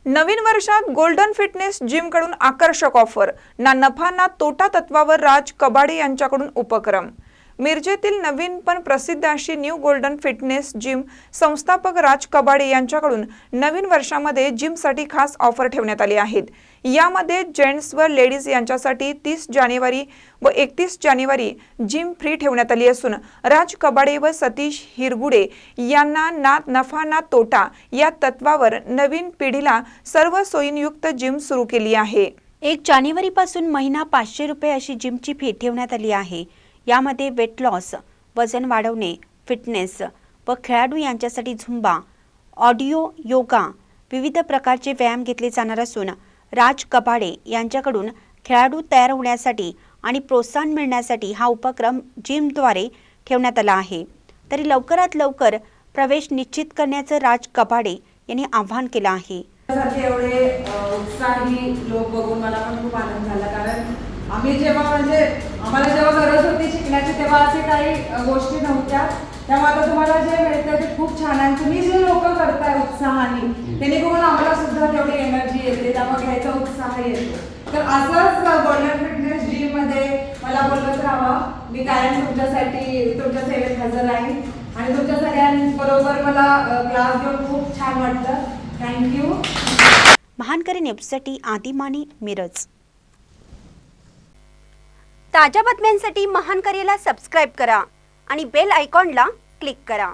नवीन वर्षात golden fitness gym कडून आकर्षक ऑफर, ना नफा ना तोटा तत्वावर राज कबाडे यांच्याकडून उपक्रम। मिरजेतील नवीन पण प्रसिद्ध अशी न्यू गोल्डन फिटनेस जिम संस्थापक राज कबाडे यांच्याकडून नवीन वर्षामध्ये जिमसाठी खास ऑफर ठेवण्यात आली आहेत। यामध्ये जेंट्स व लेडीज यांच्यासाठी 30 जानेवारी व 31 जानेवारी जिम फ्री ठेवण्यात आली असून राज कबाडे व सतीश हिरगुडे यांना ना नफा ना तोटा या तत्वावर नवीन पिढीला सर्व सोयींयुक्त जिम सुरू केली आहे। 1 जानेवारी पासून महिना 500 रुपये अशी जिमची फी ठेवण्यात आली आहे। यामध्ये वेट लॉस, वजन वाढवणे, फिटनेस व खेळाडू यांच्यासाठी झुंबा, ऑडिओ योगा, विविध प्रकारचे व्यायाम घेतले जाणार असून राज कबाडे यांच्याकडून खेळाडू तयार होण्यासाठी आणि प्रोत्साहन मिळण्यासाठी हा उपक्रम जिमद्वारे ठेवण्यात आला आहे। तरी लवकरात लवकर प्रवेश निश्चित करण्याचं राज कबाडे यांनी आवाहन केलं आहे। एवढे उत्साही लोक बघून मला पण खूप आनंद झाला, कारण आम्ही जेव्हा आम्हाला जेव्हा गरज होती शिकण्याची तेव्हा असे काही गोष्टी नव्हत्या। त्यामुळे आता तुम्हाला जे मिळतं ते खूप छान आहे। तुम्ही जे लोक करताय उत्साहाने, त्यांनी बघून आम्हाला सुद्धा तेवढी एनर्जी येते, त्यामुळे घ्यायचा उत्साह येतो। तर असंच गोल्डन फिटनेस जिम मध्ये मला बोलत राहा, मी कायम तुमच्यासाठी तुमच्या सेवेत हजर राहीन आणि तुमच्या सगळ्यांबरोबर मला क्लास घेऊन खूप छान वाटलं। थँक्यू। महानकरी न्यूजसाठी आदिमानी, मिरज। ताज्या बातम्यांसाठी महानकरीला सबस्क्राइब करा आणि बेल आयकॉनला क्लिक करा।